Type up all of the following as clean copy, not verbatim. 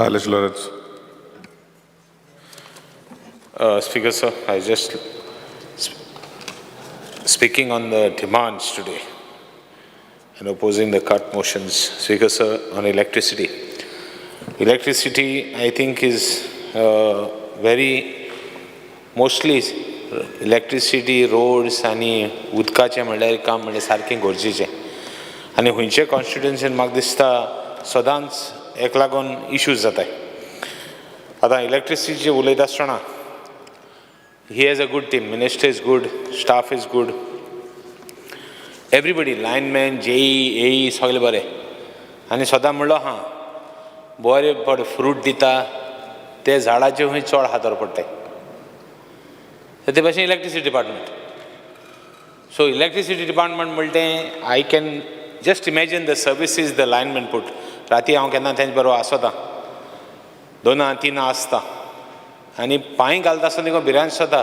Alice Lawrence. Speaker, sir, I just speaking on the demands today and opposing the cut motions. Speaker, sir, on electricity. Electricity, I think, is very mostly electricity, roads, आणि उदकाचे म्हणल्यार काम म्हणजे सारकें गरजेचें. आनी खंयचे कॉन्स्टिट्युएन्सीन म्हाका दिसता सदांच एक लागून इश्यूज जाताय. आतां इलेक्ट्रिसिटीचे उलयता आसतना he has a good team, minister is good, staff is good, everybody, linemen, JE, AE, सगळे बरे. आनी सदां म्हणलो हां बरे बरे फ्रूट दिता ते झाडाचे खंय चड हातोर पडटाय. ते भाशेन electricity department. So electricity department म्हणलें I can just imagine the services the lineman पूट. राती हांव केन्ना तेंचे बरोबर आसता 2-3 आसता आनी पांय घालता आसतना थिंगा भिरांत आसता.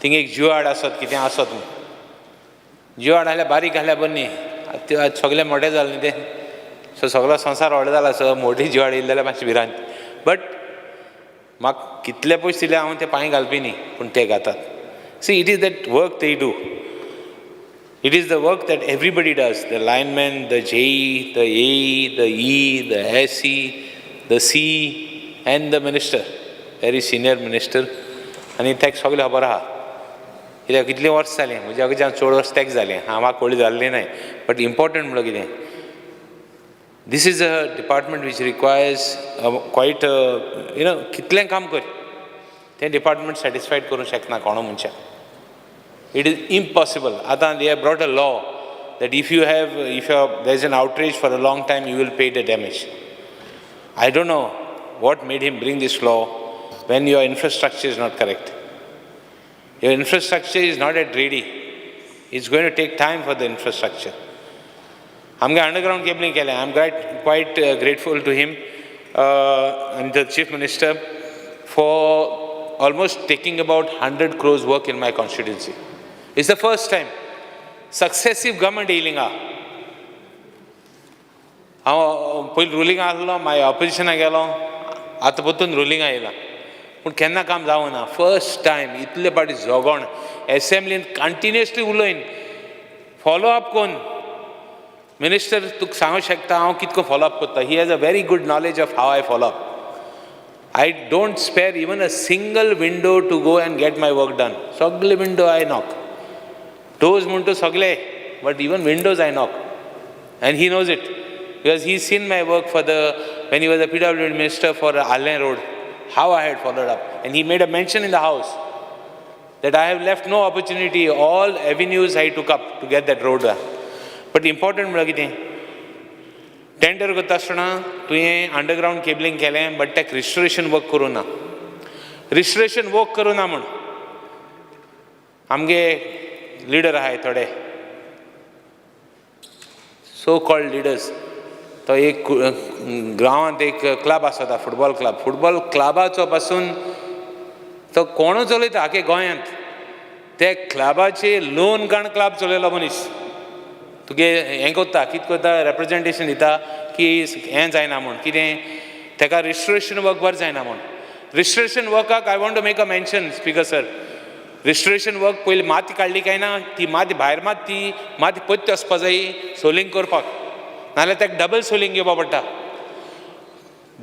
थिंगा एक जिवाड आसत कितें आसत न्हू. जिवाड आहल्यार बारीक आहल्यार बरी न्ही. सगळें मोठें जालें न्ही तें. सो सगळो संवसार व्हडलो जाला. सो मोठी जिवाड येयली जाल्यार मातशी भिरांत. बट म्हाका कितले पयशे दिले हांव ते पांय घालपी न्ही पूण ते घातात. See it is that work they do. It is the work that everybody does, the linemen, the JE, the AE, the E, the SE, the C, and the minister, very senior minister. आनी तेका सगळें खबर आहा. कित्याक कितलीं verse जालीं म्हज्या अगोदर चड वर्स तेका जालें. म्हाका व्हडली जाल्ली नाय. बट इम्पॉर्टंट म्हणल्यार कितें, this is a department which requires quite कितलें काम कर तें डिपार्टमेंट सॅटिस्फायड करूंक शकना कोणो मनशाक. It is impossible. They have brought a law that if there is an outrage for a long time, you will pay the damage. I don't know what made him bring this law when your infrastructure is not correct. Your infrastructure is not yet ready. It's going to take time for the infrastructure. I'm underground cabling. I'm quite grateful to him and the Chief Minister for almost taking about 100 crores work in my constituency. It's the first time successive government dealing are. हांव पयलीं ruling आसलो मागीर ऑपोजिशनाक गेलो आतां परतून रुलींगा येयला पूण केन्ना काम जावं ना. फर्स्ट टायम इतले पाटी झगोण एसेंब्लीन कंटिन्युअसली उलयन फॉलो अप कोन्न मिनिस्टर तुका सांगूंक शकता हांव कितको फॉलो अप करता. He has a very good knowledge of how I follow up. I don't spare even a single window to go and get my work done. Sagle window I knock. Doors munto sagle, but even windows I knock. And he knows it. Because he's seen my work when he was a PWD minister for Allen Road, how I had followed up. And he made a mention in the house that I have left no opportunity, all avenues I took up to get that road done. But important mulagite. Tender करता आसतना तुवें underground cabling केलें but तेका restoration work करूं ना. Restoration work करूं ना म्हूण आमगे लिडर आहाय थोडे सो कॉल्ड लिडर्स. तो एक गांवांत एक क्लब आसता फुटबॉल क्लब. फुटबॉल क्लबाचो पासून तो कोणू चलयता आख्या गोंयांत. ते क्लबाचे लोन काण क्लब चलयलो मनीस तुगे हें कोत्ता कितें कोत्ता रेप्रेजेंटेशन दिता की हें जायना म्हूण कितें तेका रिस्टोरेशन वर्क बरें जायना म्हूण. रिस्टोरेशन वर्काक I want to make a mention speaker sir. Restoration work पयलीं माती काडली काय ना ती माती भायर माती पत्ती वचपा जायी सोलिंग करपाक नाजाल्यार तेका डबल सोलिंग घेवपा पडटा.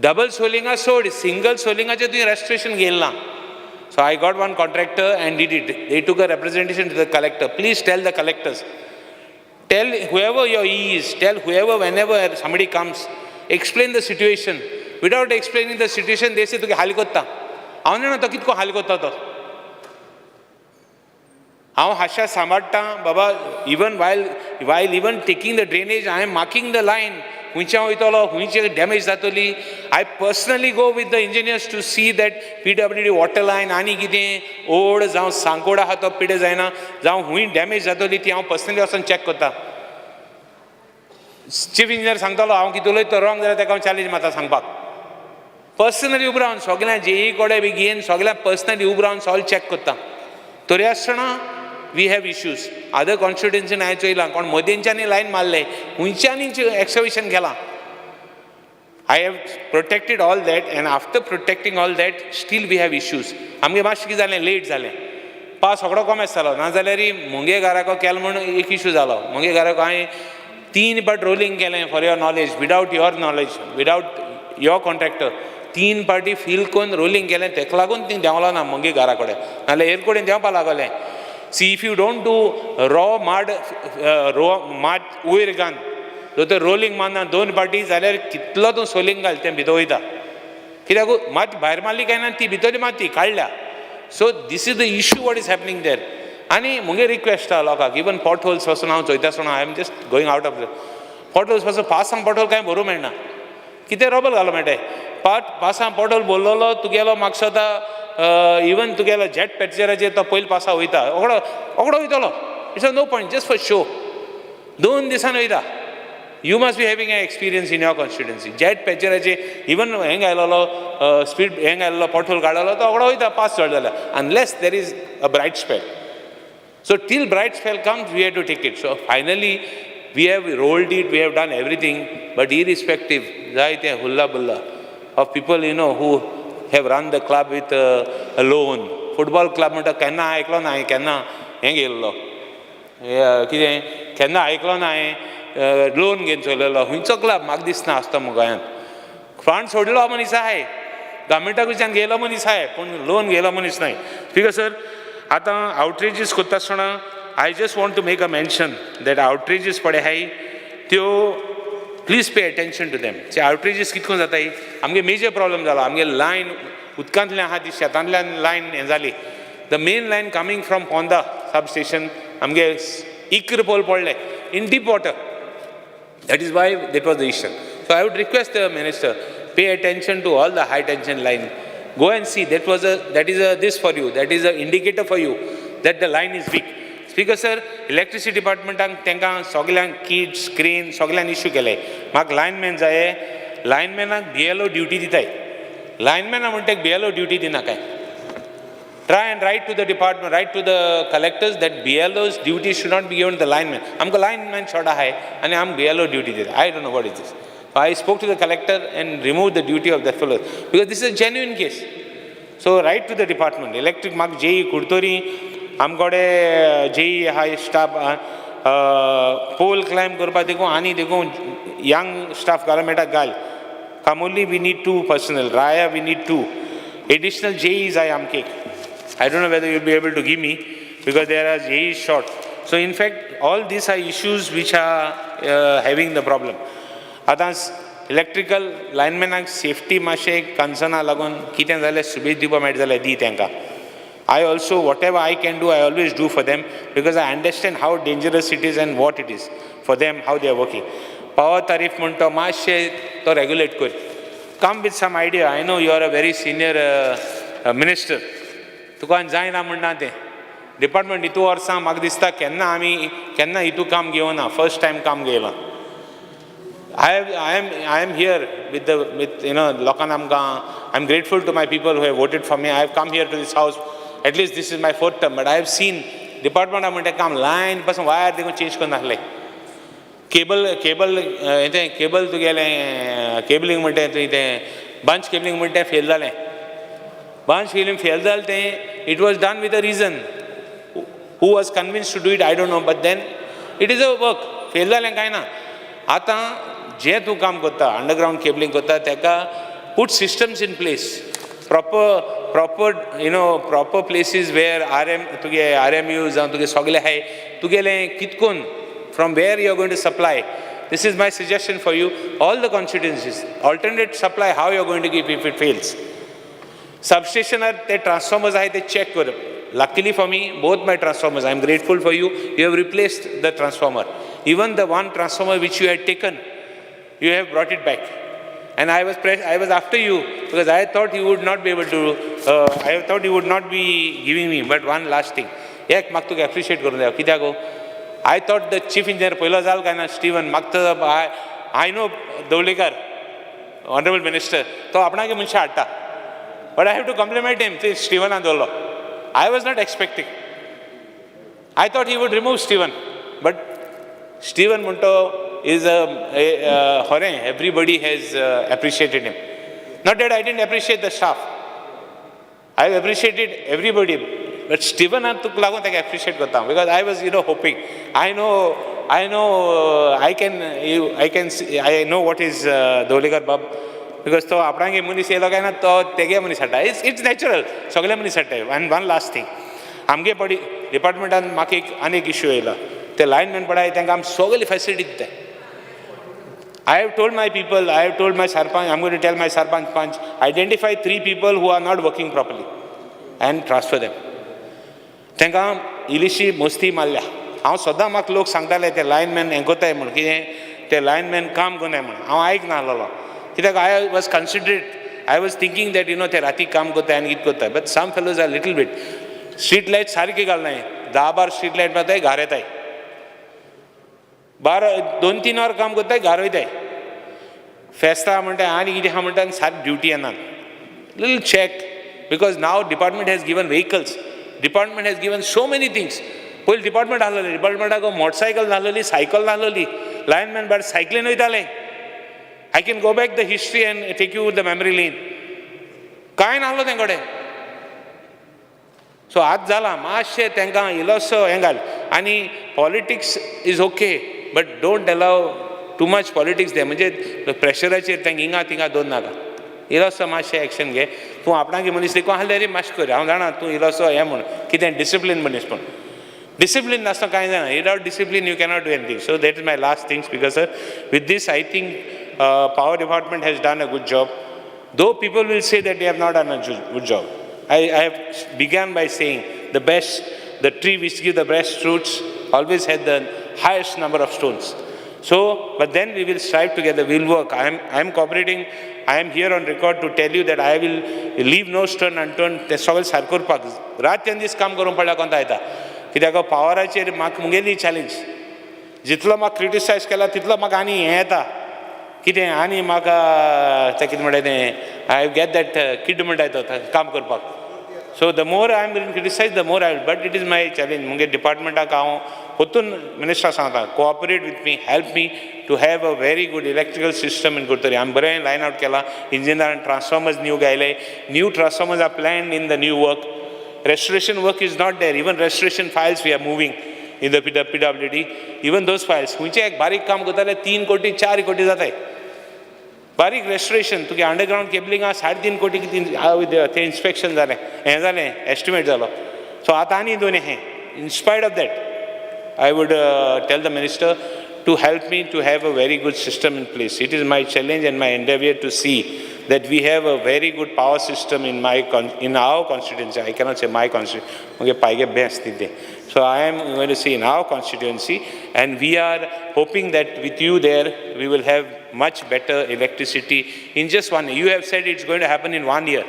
डबल सोलिंगा सोड सिंगल सोलिंगाचें तुवें रेस्टोरेशन घेयलें ना. So I got one contractor and did it. They took a representation to the collector. Please tell the collectors, tell whoever your E is, tell whoever whenever somebody comes, explain the situation. Without explaining the situation, they say तुगे हाल कोत्ता. हांव जाणा तो कितको हाल कोत्ता तो. हांव हाशा सांबाळटा बाबा. Even while even taking the drainage, I am marking the line. खुंयच्या वयतलो खुंयची डॅमेज जातली. I personally go with the engineers to see that PWD water line आनी कितें ओड जावं सांकोड आहा तो पिड्यार जायना जावं खूंय डॅमेज जातली ती हांव पर्सनली वचून चॅक करता. चीफ इंजिनियर सांगतालो हांव कितें उलयता रॉंग जाल्यार तेका हांव चॅलेंज मारता सांगपाक. पर्सनली उबो रावन सगळ्या JE कोडे बी घेवन सगळ्या पर्सनली उबो रावन सॉल्व चॅक करता. तरी आसतना वी हॅव इश्यूज. अदर कॉन्स्टिट्युएन्सीन हांवें चोयलां कोण मदींच्यानी लायन मारले खुंयच्यांनी एक्सकवेशन केलां I have protected all that, and after protecting all that, still we have issues. आमगे मातशें कितें जालें, लेट जालें. पास सगळो कॉमेस जालो, नाजाल्यार मुंगे घराको केलो म्हूण एक इशू जालो. मुंगे घराको हांवें 3 पाट रोलिंग केलें for your knowledge, without your knowledge, without your contractor. 3 पाटी फील करून रोलिंग केलें, तेका लागून ती देंवलो ना मुंगे घरा कडेन, नाल्यार हेर कडेन देंवपा लागलें. See if you don't do raw माड वयर घाल, जर तर रोलिंग मारना 2 पाटी जाल्यार कितलो तूं सोलिंग घाल तें भितर वयता. कित्याक मात भायर मारली काय ना, ती भितर माती काडल्या. So this is the issue what is happening there. आनी मुगे रिक्वेस्ट आहा लोकांक, इवन पॉट होल्स पासून हांव चोयता आसतना I am just going out of pot holes पासून पासांग पॉट होल कांय भरूं मेळना. कितें रबल घालूं मेळटाय. पासां पॉट होल भरलेलो तुगेलो म्हाका सदां इवन तुगेलो जेट पॅसेंजराचेर तो पयलो पासा वयता, ओगडो वयतलो. It's a no point, just for show. 2 दिसान वयता. You must be having an experience in your constituency. Jet पॅसेंजराचे इवन हें घायलो स्पीड हें घायलो पॉटहोल काडलो तो ओगडो वयता पास चड जाल्यार, unless there is a Brite spell. So till bright spell comes, we have to take it. So finally, we have rolled it, we have done everything, but irrespective, zaite hulla bulla of people, you know, who have run the club with a loan. Football club म्हणटा केन्ना आयकलो ना हांवें, केन्ना हें गेल्लो कितें, केन्ना आयकलो ना हांवें लोन घेवन चलयलो. खंयचो क्लब म्हाका दिसना आसता गोंयांत. फंड सोडलो मनीस आहाय, गव्हर्मेंटा कडच्यान गेलो मनीस आहाय, पूण लोन गेलो मनीस नाय. बिकॉज सर आतां आवटरीजीस कोत्ता आसतना I just want to make a mention that outages पळय हाय त्यो please pay attention to them. ते आवटरीजीस कितको जाताय, आमगे मेजर प्रॉब्लम जालो. आमगे लायन उदकांतल्यान आहा ती शेतांतल्यान लायन हें जाली. The main line coming from Ponda sub station आमगे इकर पोल पडले in deep water. That is why that was the issue. So I would request the minister, pay attention to all the high tension line. Go and see. That is this for you. That is an indicator for you that the line is weak. Speaker sir, electricity department tenka soglank kids screen soglan issue केले. Mak lineman जाये, lineman BLO duty दिताय. Lineman म्हणटा BLO duty दिना काय. Try and write to the department, write to the collectors that BLO's duty should not be given to the lineman. आमको lineman छोड़ा है, and आम BLO duty they. I don't know what is this. I spoke to the collector and removed the duty of that fellow because this is a genuine case. So write to the department. Electric mark JE कुडतोरी आमकोडे JE high staff pole climb करपा देखो आनी देखो young staff government गाल. Kamoli we need 2 personnel. Raya we need 2. Additional JEs I am cake. I don't know whether you'll be able to give me because there are JEs short. So in fact, all these are issues which are having the problem. Atas electrical lineman safety mashe concern lagun kiten zale subid dipa met zale di tenka. I also whatever I can do I always do for them because I understand how dangerous it is and what it is for them, how they are working. Power tariff munto mashe to regulate kor. Come with some idea. I know you are a very senior minister. तुका जायना म्हणना तें department इतू वर्सां म्हाका दिसता केन्ना इतू काम घेवना. First time काम घेयलां. I am here with you know लोकांक आमकां I am grateful to my people who have voted for me. I have come here to this house. At least this is my 4th term, but I have seen department म्हणटा काम lion पासून wire देखून change करून नासलें. Cable तुगेलें cabling म्हणटा तें bunch cabling म्हणटा तें फेल जालें. Bunch film failed that it was done with a reason. Who was convinced to do it, I don't know. But then it is a work. Fail that like na. Ata je tu काम करता underground cabling करता तेका put systems in place. Proper you know proper places where तुगे RMUs and तुगे सगले है तुगेले कितकोन from where you are going to supply. This is my suggestion for you. All the constituencies alternate supply. How you are going to give if it fails. Substation are the transformers I they check kar. Luckily for me, both my transformers, I am grateful for you. You have replaced the transformer. Even the one transformer which you had taken, you have brought it back. And I was after you because I thought you would not be able to. I thought you would not be giving me. But one last thing, एक माग तुका appreciate करून द्या. कित्याक गो? I thought the chief engineer पयलो जाल काय ना Stephen मागता I know Dowlikar, honorable minister. तो आपणा के मनशा हाडटा. But I have to compliment him, Stephen Andolo. I was not expecting. I thought he would remove Stephen. But Stephen Munto is everybody has appreciated him. Not that I didn't appreciate the staff. I appreciated everybody, but Stephen I appreciate because I was hoping. I know I know what is Dolegar Bab, because to aprange munis ye loga na to tege munis hata. It's natural. Sagle munis hata. And one last thing, amge padi department and make anek issue ila. The lineman pada I think am sagle facility de. I have told my people, I have told my sarpanch, I'm going to tell my sarpanch panch, identify 3 people who are not working properly and transfer them. Tenka ilishi musti malya. How soda mak lok sangtale te lineman engkota emun ki te lineman kam gune emun. How aik na lalo. Kidak I was considerate. I was thinking that te rati kam gota and git gota. But some fellows are little bit. Street light sari ki gal nahi. 10 bar street light batai ghare tai. 2-3 hour काम करता है गारो इधर Festa म्हणता आणि किती हा म्हणता सारी ड्यूटी आहे ना little check because now department has given vehicles, department has given so many things. पहिले department आलेली, department को motorcycle आलेली, cycle आलेली, lineman but cycle नाही आले. I can go back the history and take you the memory lane. काय नालो तेंकडे. So आज झाला माशे तेंका इलोसो हेंगाल आणि politics is okay. But don't allow too much politics there. म्हणजे प्रेशराचेर तेंक हिंगा थिंगा दोन नाका. इलोसो मातशें एक्शन घे. तूं आपणागे मनीस देखून आहले रे मातशें कर. हांव जाणा तूं इलोसो हें म्हूण कितें डिसिप्लीन मनीस पूण. Discipline नासता कांय जायना. Without discipline you cannot do anything. So that is my last things because with this I think power department has done a good job. Though people will say that they have not done a good job. I have began by saying the tree which gives the best fruits always had the highest number of stones. So, but then we will strive together, we will work. I am cooperating. I am here on record to tell you that I will leave no stone unturned. The soil sarkur pak. Rat this kam karum pada konta ita. Kidago power acher mak mungeli challenge. Jitlo mak criticize kala titlo mak ani eta. Kide ani maka takit madane. I get that kid madai to kam kar pak. So the more I am going to criticize, the more I will. But it is my challenge. Munge department ka kaun. Hotun minister santa cooperate with me, help me to have a very good electrical system in Gurtari. I am brain line out kela. Engineer and transformers new gaile. New transformers are planned in the new work. Restoration work is not there. Even restoration files we are moving in the PWD. Even those files. Munche ek barik kam kota le 3 koti 4 koti jata hai. बारीक restoration तुगे underground cabling 3.5 कोटी की ते inspection जाले हें जालें estimate जालो सो आतां आनी दोन हें in spite of that I would tell the minister to help me to have a very good system in place. It is my challenge and my endeavor to see that we have a very good power system in our constituency. I cannot say my constituency. So I am going to say in our constituency, and we are hoping that with you there, we will have much better electricity in just 1 year. You have said it's going to happen in 1 year,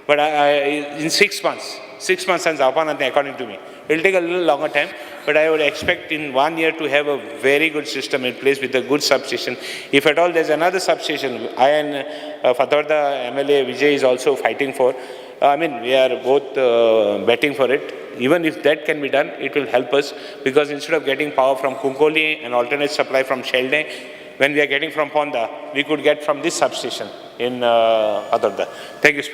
but in 6 months. 6 months and according to me. It will take a little longer time, but I would expect in 1 year to have a very good system in place with a good substation. If at all there's another substation, I and Fatorda MLA Vijay is also fighting for. We are both betting for it. Even if that can be done, it will help us, because instead of getting power from Kunkoli and alternate supply from Shelde, when we are getting from Ponda, we could get from this substation in Fatorda. Thank you, Speaker.